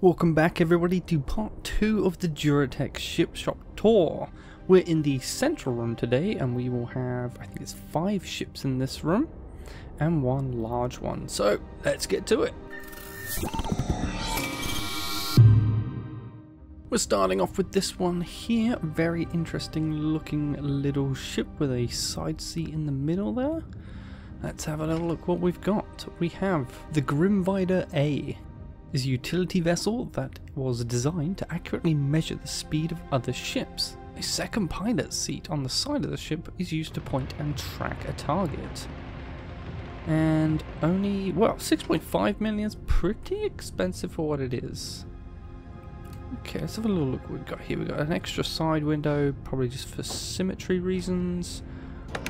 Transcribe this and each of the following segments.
Welcome back everybody to part 2 of the Duratech ship shop tour. We're in the central room today and we will have, I think it's 5 ships in this room and 1 large one. So let's get to it. We're starting off with this one here, very interesting looking little ship with a side seat in the middle there. Let's have a little look what we've got. We have the Vider A. Is a utility vessel that was designed to accurately measure the speed of other ships. A second pilot's seat on the side of the ship is used to point and track a target. And only, well, 6.5 million is pretty expensive for what it is. Okay, let's have a little look what we've got here. We've got an extra side window, probably just for symmetry reasons.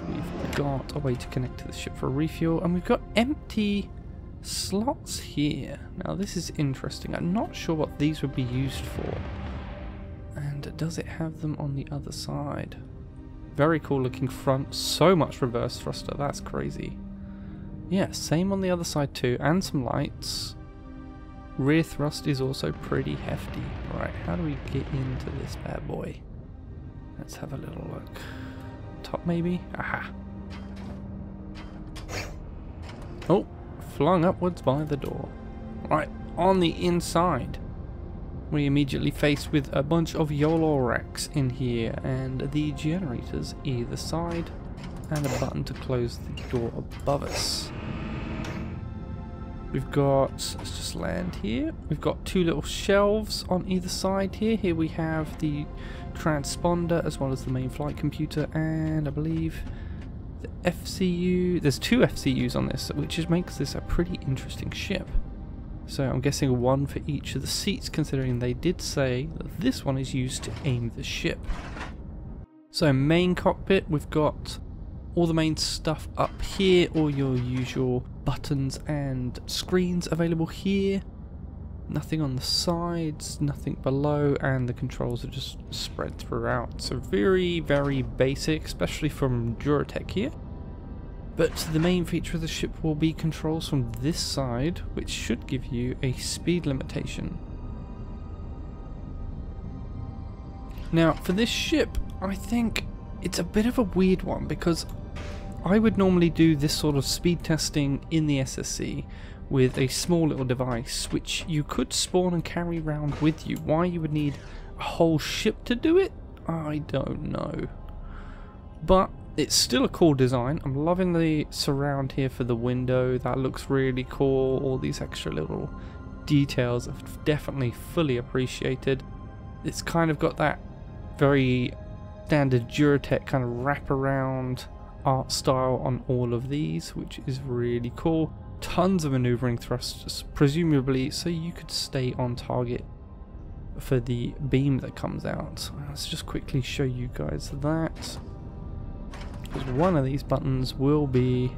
We've got a way to connect to the ship for refuel, and we've got empty slots here. Now this is interesting. I'm not sure what these would be used for. And does it have them on the other side? Very cool looking front. So much reverse thruster. That's crazy. Yeah, same on the other side too. And some lights. Rear thrust is also pretty hefty. Right, how do we get into this bad boy? Let's have a little look. Top maybe? Aha. Oh. Flung upwards by the door. Right, on the inside, we immediately face with a bunch of YOLO racks in here and the generators either side and a button to close the door above us. We've got, let's just land here, we've got 2 little shelves on either side here. Here we have the transponder as well as the main flight computer and I believe the FCU. There's 2 FCUs on this, which just makes this a pretty interesting ship. So I'm guessing 1 for each of the seats, considering they did say that this one is used to aim the ship. So main cockpit, we've got all the main stuff up here, all your usual buttons and screens available here. Nothing on the sides, nothing below, and the controls are just spread throughout. So very, very basic, especially from Duratech here. But the main feature of the ship will be controls from this side, which should give you a speed limitation. Now, for this ship, I think it's a bit of a weird one, because I would normally do this sort of speed testing in the SSC with a small little device which you could spawn and carry around with you. Why you would need a whole ship to do it, I don't know. But it's still a cool design. I'm loving the surround here for the window. That looks really cool. All these extra little details are definitely fully appreciated. It's kind of got that very standard Duratech kind of wraparound art style on all of these, which is really cool. Tons of maneuvering thrusters, presumably so you could stay on target for the beam that comes out. Let's just quickly show you guys that. Because one of these buttons will be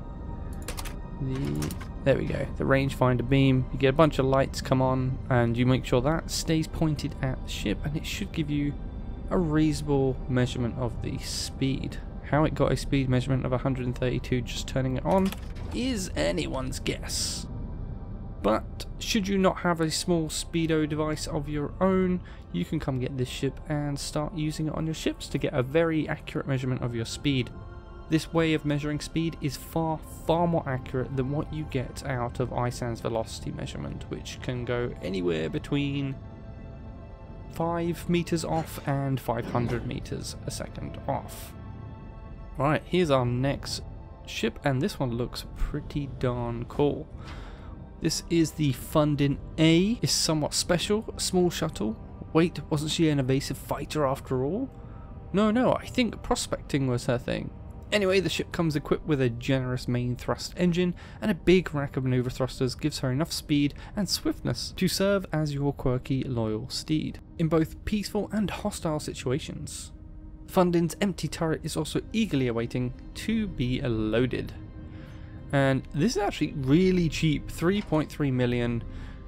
the, there we go, the rangefinder beam. You get a bunch of lights come on and you make sure that stays pointed at the ship, and it should give you a reasonable measurement of the speed. How it got a speed measurement of 132 just turning it on is anyone's guess. But should you not have a small speedo device of your own, you can come get this ship and start using it on your ships to get a very accurate measurement of your speed. This way of measuring speed is far more accurate than what you get out of ISAN's velocity measurement, which can go anywhere between 5 meters off and 500 meters a second off. Right, here's our next ship, and this one looks pretty darn cool. This is the Volsung A. It's somewhat special, a small shuttle. Wait, wasn't she an evasive fighter after all? No, I think prospecting was her thing. Anyway, the ship comes equipped with a generous main thrust engine, and a big rack of maneuver thrusters gives her enough speed and swiftness to serve as your quirky, loyal steed in both peaceful and hostile situations. Volsung's empty turret is also eagerly awaiting to be loaded. And this is actually really cheap, 3.3 million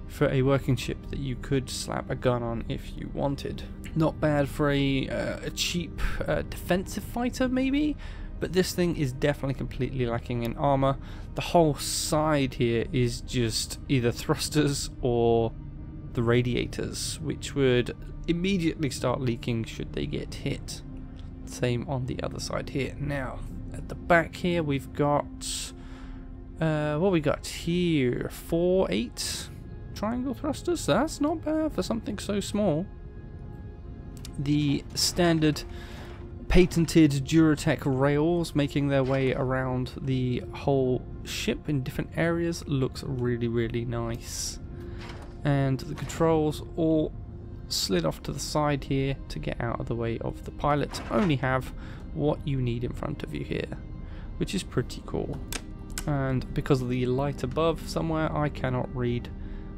for a working ship that you could slap a gun on if you wanted. Not bad for a cheap defensive fighter maybe, but this thing is definitely completely lacking in armor. The whole side here is just either thrusters or the radiators, which would immediately start leaking should they get hit. Same on the other side here. Now, at the back here, we've got what we got here, 4/8 triangle thrusters. That's not bad for something so small. The standard patented Duratech rails making their way around the whole ship in different areas looks really, really nice. And the controls all slid off to the side here to get out of the way of the pilot to only have what you need in front of you here, which is pretty cool. And because of the light above somewhere, I cannot read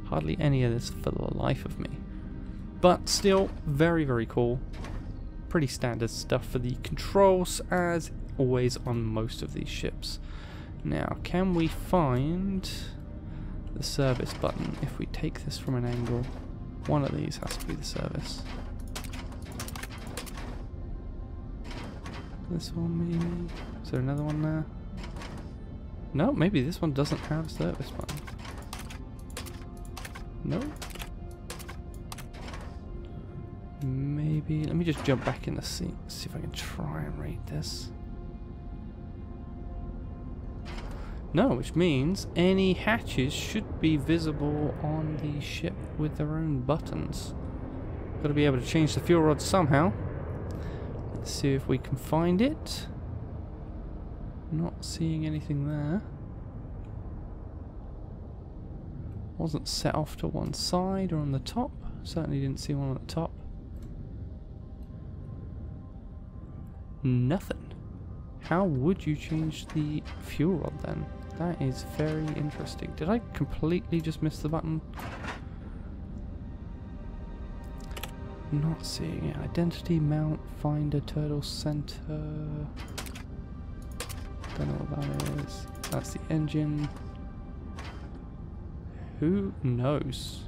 hardly any of this for the life of me. But still, very, very cool. Pretty standard stuff for the controls, as always on most of these ships. Now, can we find the service button? If we take this from an angle, one of these has to be the service. This one maybe? Is there another one there? No, maybe this one doesn't have a service button. No? Maybe, let me just jump back in the seat, see if I can try and read this. No, which means any hatches should be visible on the ship with their own buttons. Got to be able to change the fuel rod somehow. Let's see if we can find it. Not seeing anything there. Wasn't set off to one side or on the top. Certainly didn't see one on the top. Nothing. How would you change the fuel rod then? That is very interesting. Did I completely just miss the button? Not seeing it. Identity, mount, finder, turtle, center. Don't know what that is. That's the engine. Who knows?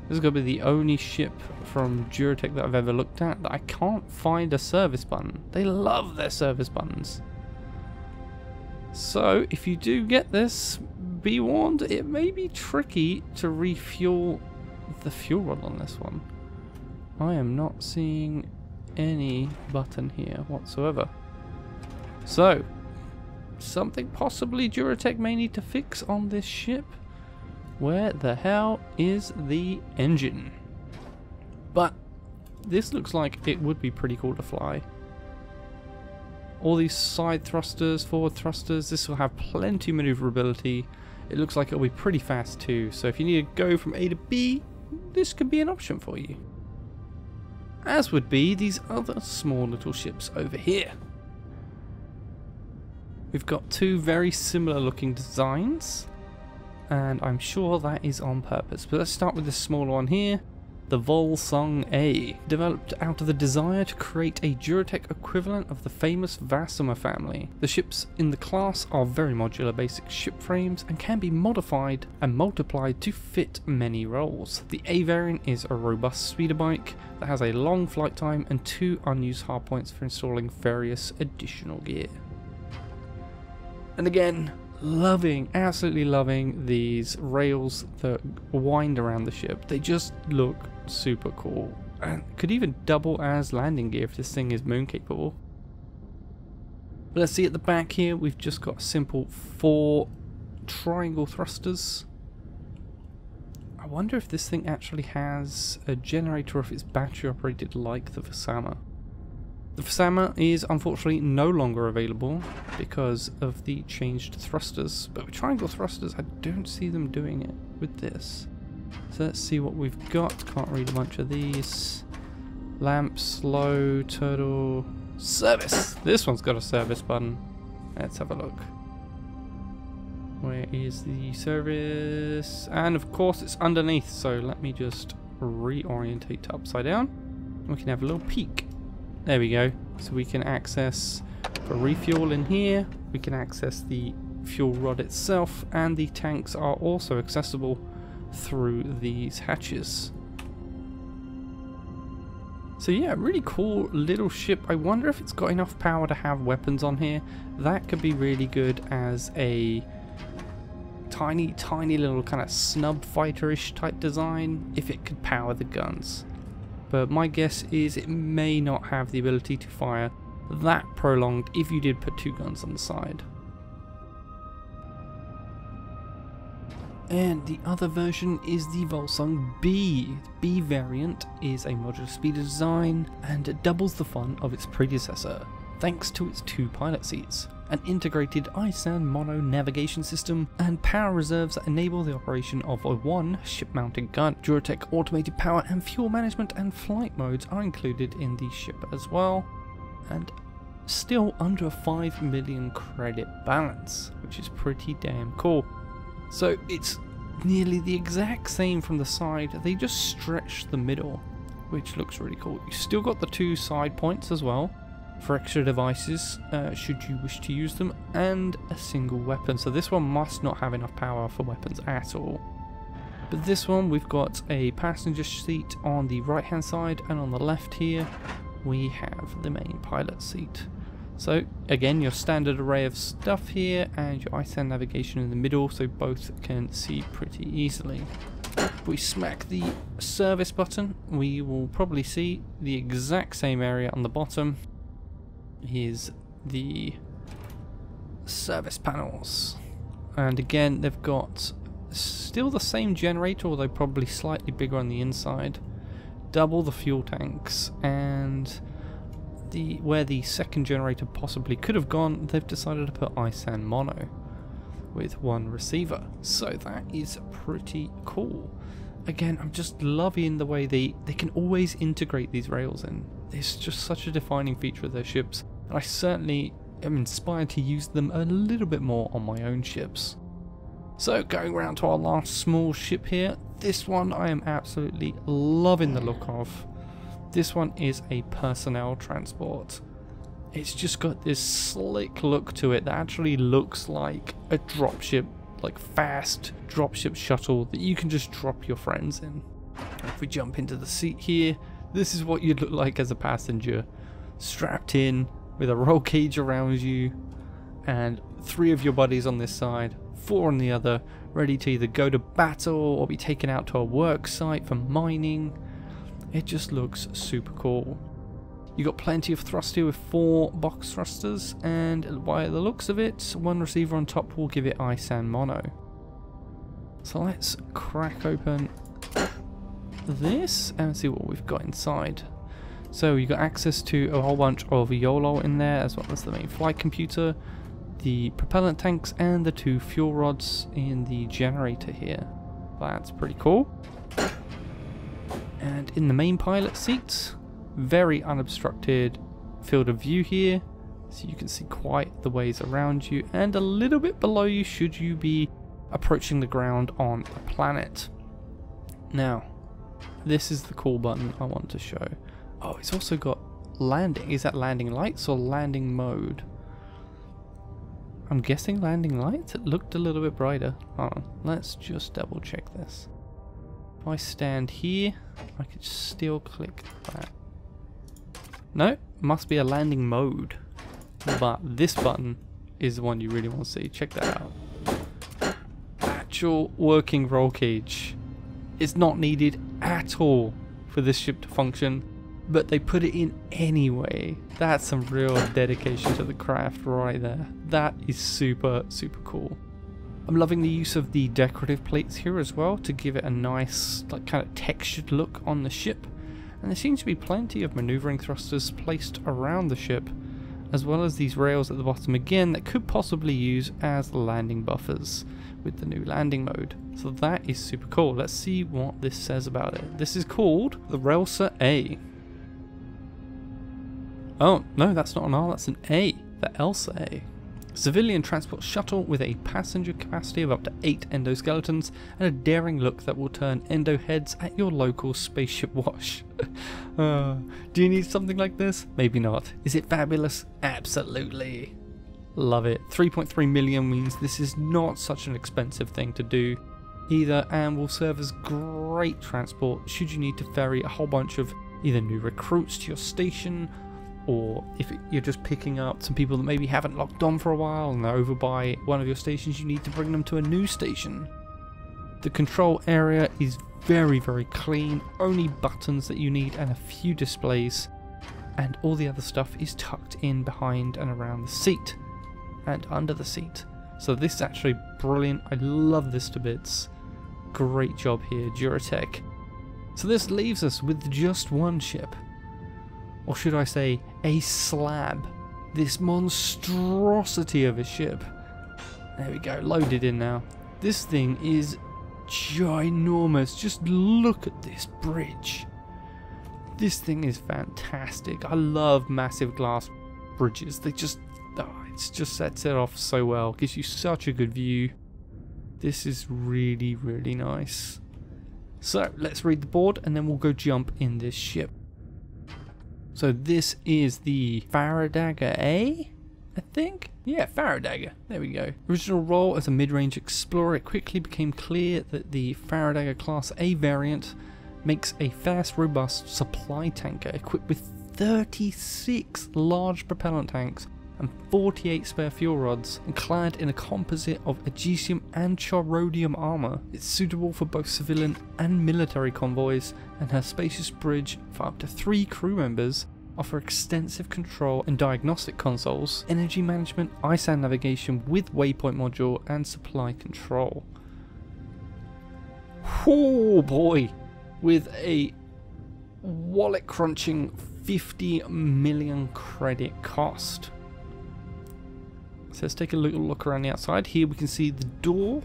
This is going to be the only ship from Duratech that I've ever looked at that I can't find a service button. They love their service buttons. So, if you do get this, be warned, it may be tricky to refuel the fuel rod on this one. I am not seeing any button here whatsoever. So, something possibly Duratech may need to fix on this ship. Where the hell is the engine? But this looks like it would be pretty cool to fly. All these side thrusters, forward thrusters, this will have plenty of maneuverability. It looks like it'll be pretty fast too, so if you need to go from A to B, this could be an option for you. As would be these other small little ships over here. We've got two very similar looking designs, and I'm sure that is on purpose. But let's start with this smaller one here, the Volsung A, developed out of the desire to create a Duratech equivalent of the famous Volsung family. The ships in the class are very modular basic ship frames and can be modified and multiplied to fit many roles. The A variant is a robust speeder bike that has a long flight time and 2 unused hardpoints for installing various additional gear. And again, absolutely loving these rails that wind around the ship. They just look super cool and could even double as landing gear if this thing is moon capable. But let's see at the back here, we've just got simple 4 triangle thrusters. I wonder if this thing actually has a generator or if it's battery operated like the Volsung. The Volsung is unfortunately no longer available because of the changed thrusters, but with triangle thrusters I don't see them doing it with this. So let's see what we've got. Can't read a bunch of these. Lamp, slow, turtle, service. This one's got a service button. Let's have a look. Where is the service? And of course it's underneath, so let me just reorientate to upside down. We can have a little peek. There we go. So we can access for refuel in here. We can access the fuel rod itself, and the tanks are also accessible through these hatches. So yeah, really cool little ship. I wonder if it's got enough power to have weapons on here. That could be really good as a tiny little kind of snub fighter-ish type design if it could power the guns. But my guess is it may not have the ability to fire that prolonged if you did put 2 guns on the side. And the other version is the Volsung B. The B variant is a modular speeder design and it doubles the fun of its predecessor, thanks to its 2 pilot seats, an integrated ISAN mono navigation system, and power reserves that enable the operation of a 1 ship-mounted gun. Duratech automated power and fuel management and flight modes are included in the ship as well, and still under a 5 million credit balance, which is pretty damn cool. So it's nearly the exact same from the side, they just stretch the middle, which looks really cool. You still got the 2 side points as well for extra devices should you wish to use them, and a single weapon. So this one must not have enough power for weapons at all. But this one, we've got a passenger seat on the right hand side, and on the left here we have the main pilot seat. So again, your standard array of stuff here, and your ISAN navigation in the middle, so both can see pretty easily. If we smack the service button, we will probably see the exact same area on the bottom. Here's the service panels, and again they've got still the same generator, although probably slightly bigger on the inside, double the fuel tanks, and where the second generator possibly could have gone, they've decided to put ISAN mono with 1 receiver, so that is pretty cool. Again, I'm just loving the way they can always integrate these rails in. It's just such a defining feature of their ships, and I certainly am inspired to use them a little bit more on my own ships. So going around to our last small ship here, this one I am absolutely loving the look of. This one is a personnel transport. It's just got this slick look to it that actually looks like a dropship, like fast dropship shuttle that you can just drop your friends in. If we jump into the seat here, this is what you'd look like as a passenger, strapped in with a roll cage around you, and 3 of your buddies on this side, 4 on the other, ready to either go to battle or be taken out to a work site for mining. It just looks super cool. You got plenty of thrust here with 4 box thrusters, and by the looks of it, 1 receiver on top will give it ISAN mono. So let's crack open this and see what we've got inside. So you got access to a whole bunch of YOLO in there, as well as the main flight computer, the propellant tanks, and the 2 fuel rods in the generator here. That's pretty cool. And in the main pilot seat, very unobstructed field of view here, so you can see quite the ways around you and a little bit below you should you be approaching the ground on a planet. Now, this is the cool button I want to show. Oh, it's also got landing. Is that landing lights or landing mode? I'm guessing landing lights. It looked a little bit brighter. Hold on, let's just double check this. If I stand here, I could still click that. No, must be a landing mode. But this button is the one you really want to see. Check that out. Actual working roll cage. It's not needed at all for this ship to function, but they put it in anyway. That's some real dedication to the craft right there. That is super, super cool. I'm loving the use of the decorative plates here as well to give it a nice, like, kind of textured look on the ship. And there seems to be plenty of maneuvering thrusters placed around the ship, as well as these rails at the bottom again that could possibly use as landing buffers with the new landing mode. So that is super cool. Let's see what this says about it. This is called the Volsung A. Oh, no, that's not an R, that's an A. The Elsa A. Civilian transport shuttle with a passenger capacity of up to 8 endoskeletons and a daring look that will turn endo heads at your local spaceship wash. Do you need something like this? Maybe not. Is it fabulous? Absolutely. Love it. 3.3 million means this is not such an expensive thing to do either, and will serve as great transport should you need to ferry a whole bunch of either new recruits to your station or if you're just picking up some people that maybe haven't locked on for a while and they're over by one of your stations, you need to bring them to a new station. The control area is very, very clean, only buttons that you need and a few displays, and all the other stuff is tucked in behind and around the seat and under the seat. So this is actually brilliant. I love this to bits. Great job here, Duratech. So this leaves us with just one ship, or should I say a slab, this monstrosity of a ship. There we go, loaded in now. This thing is ginormous. Just look at this bridge. This thing is fantastic. I love massive glass bridges. They just, it just sets it off so well. Gives you such a good view. This is really, really nice. So let's read the board and then we'll go jump in this ship. So this is the Faradaga A, I think? Yeah, Faradaga. There we go. Original role as a mid-range explorer, it quickly became clear that the Faradaga Class A variant makes a fast, robust supply tanker equipped with 36 large propellant tanks and 48 spare fuel rods, and clad in a composite of Aegisium and Charodium armour. It's suitable for both civilian and military convoys, and her spacious bridge for up to 3 crew members offer extensive control and diagnostic consoles, energy management, ISAN navigation with waypoint module, and supply control. Oh boy! With a wallet crunching 50 million credit cost. So let's take a little look around the outside. Here we can see the door,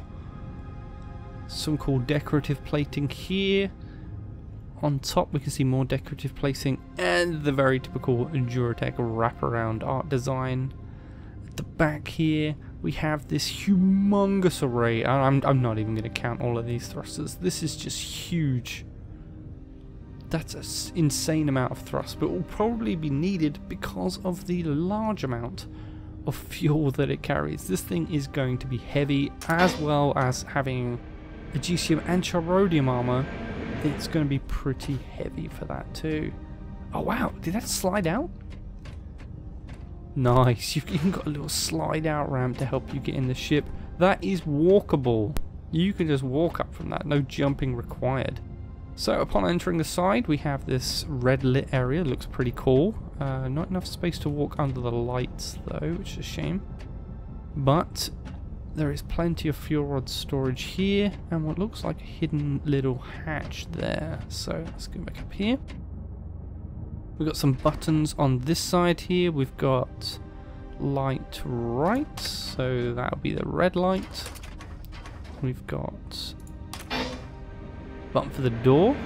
some cool decorative plating here. On top we can see more decorative plating and the very typical Duratech wraparound art design. At the back here we have this humongous array. I'm not even going to count all of these thrusters. This is just huge. That's an insane amount of thrust, but it will probably be needed because of the large amount of fuel that it carries. This thing is going to be heavy, as well as having Aegisium and Charodium armor. It's going to be pretty heavy for that too. Oh wow, did that slide out? Nice, you've even got a little slide out ramp to help you get in the ship. That is walkable. You can just walk up from that, no jumping required. So upon entering the side, we have this red lit area. It looks pretty cool. Not enough space to walk under the lights though, which is a shame. But there is plenty of fuel rod storage here, and what looks like a hidden little hatch there. So let's go back up here. We've got some buttons on this side here. We've got light right, so that'll be the red light. We've got button for the door,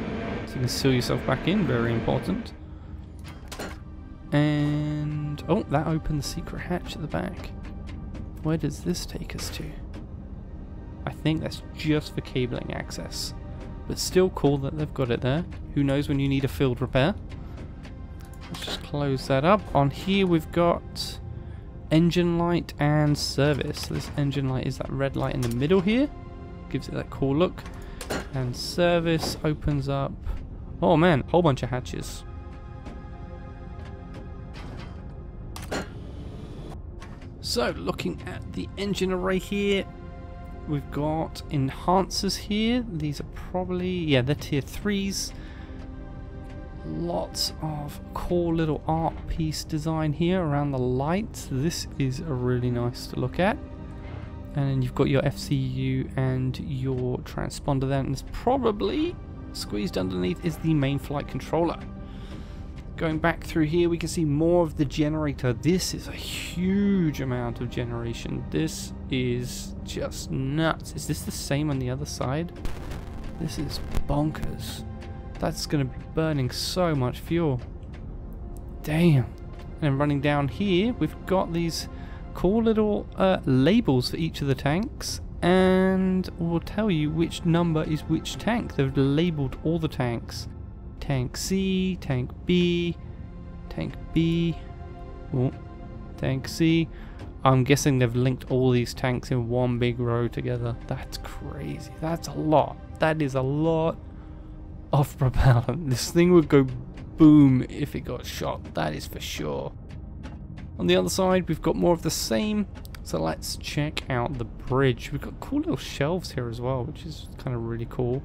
so you can seal yourself back in, very important. And oh, that opened the secret hatch at the back. Where does this take us to? I think that's just for cabling access, but still cool that they've got it there. Who knows when you need a field repair. Let's just close that up. On here we've got engine light and service. So this engine light is that red light in the middle here, gives it that cool look. And service opens up, oh man, whole bunch of hatches. So looking at the engine array here, we've got enhancers here. These are probably, yeah, they're tier 3s. Lots of cool little art piece design here around the lights. This is really nice to look at. And then you've got your FCU and your transponder there, and there's probably squeezed underneath is the main flight controller. Going back through here, we can see more of the generator. This is a huge amount of generation. This is just nuts. Is this the same on the other side? This is bonkers. That's going to be burning so much fuel. Damn. And running down here, we've got these cool little labels for each of the tanks, and we'll tell you which number is which tank. They've labeled all the tanks. Tank C, Tank B, Tank B, oh, Tank C. I'm guessing they've linked all these tanks in one big row together. That's crazy. That's a lot. That is a lot of propellant. This thing would go boom if it got shot, that is for sure. On the other side, we've got more of the same. So let's check out the bridge. We've got cool little shelves here as well, which is kind of really cool.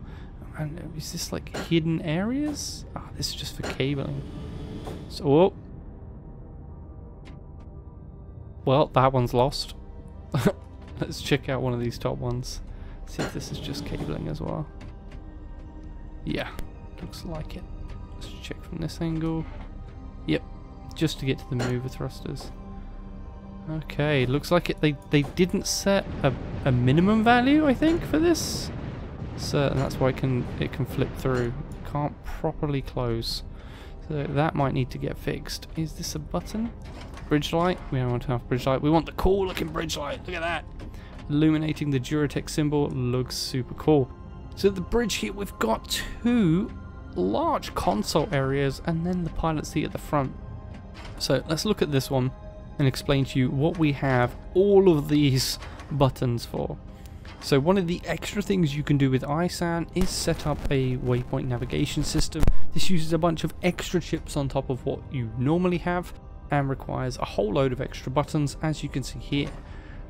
And is this like hidden areas? Ah, this is just for cabling. So, oh. Well, that one's lost. Let's check out one of these top ones. See if this is just cabling as well. Yeah, looks like it. Let's check from this angle. Yep, just to get to the mover thrusters. Okay, looks like they didn't set a minimum value, I think, for this. So and that's why it can flip through. Can't properly close. So that might need to get fixed. Is this a button? Bridge light? We don't want to have bridge light. We want the cool looking bridge light. Look at that. Illuminating the Duratech symbol looks super cool. So the bridge here, we've got two large console areas and then the pilot seat at the front. So let's look at this one and explain to you what we have all of these buttons for. So one of the extra things you can do with ISAN is set up a waypoint navigation system. This uses a bunch of extra chips on top of what you normally have and requires a whole load of extra buttons, as you can see here.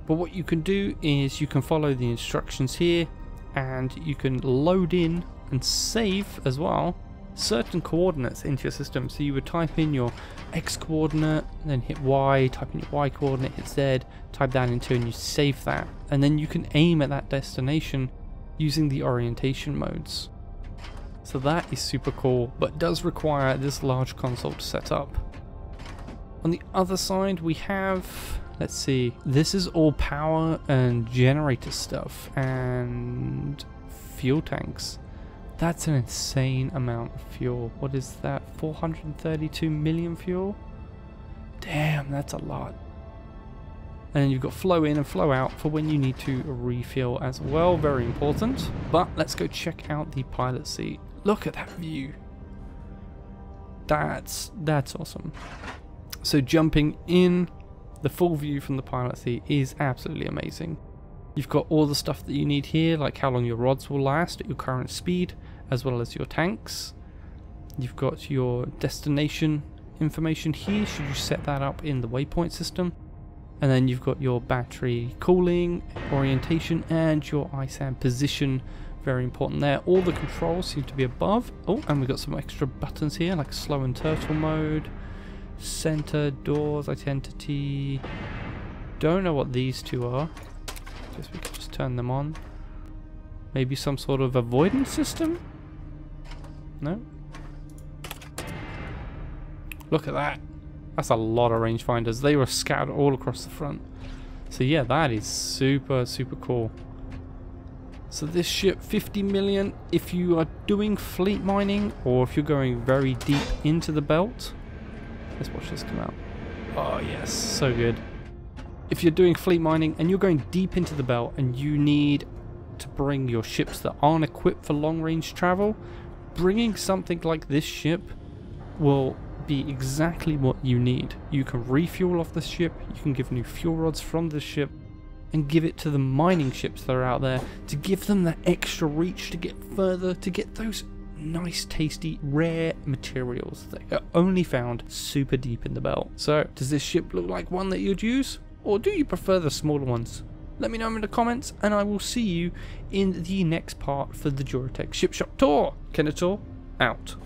But what you can do is you can follow the instructions here and you can load in and save as well certain coordinates into your system. So you would type in your X coordinate, then hit Y, type in your Y coordinate, hit Z, type that into and you save that. And then you can aim at that destination using the orientation modes. So that is super cool, but does require this large console to set up. On the other side we have, let's see, this is all power and generator stuff and fuel tanks. That's an insane amount of fuel. What is that? 432 million fuel? Damn, that's a lot. And then you've got flow in and flow out for when you need to refuel as well. Very important. But let's go check out the pilot seat. Look at that view. That's awesome. So jumping in, the full view from the pilot seat is absolutely amazing. You've got all the stuff that you need here, like how long your rods will last at your current speed, as well as your tanks. You've got your destination information here, should you set that up in the waypoint system. And then you've got your battery cooling, orientation, and your ISAN position. Very important there. All the controls seem to be above. Oh, and we've got some extra buttons here, like slow and turtle mode, center, doors, identity. Don't know what these two are. Guess we can just turn them on. Maybe some sort of avoidance system? No? Look at that. That's a lot of rangefinders. They were scattered all across the front. So yeah, that is super, super cool. So this ship, 50 million, if you are doing fleet mining or if you're going very deep into the belt. Let's watch this come out. Oh yes, so good. If you're doing fleet mining and you're going deep into the belt and you need to bring your ships that aren't equipped for long range travel, bringing something like this ship will be exactly what you need. You can refuel off the ship, you can give new fuel rods from the ship and give it to the mining ships that are out there to give them that extra reach to get further, to get those nice, tasty, rare materials that are only found super deep in the belt. So, does this ship look like one that you'd use? Or do you prefer the smaller ones? Let me know in the comments and I will see you in the next part for the Duratech Ship Shop Tour. Kenetor, out.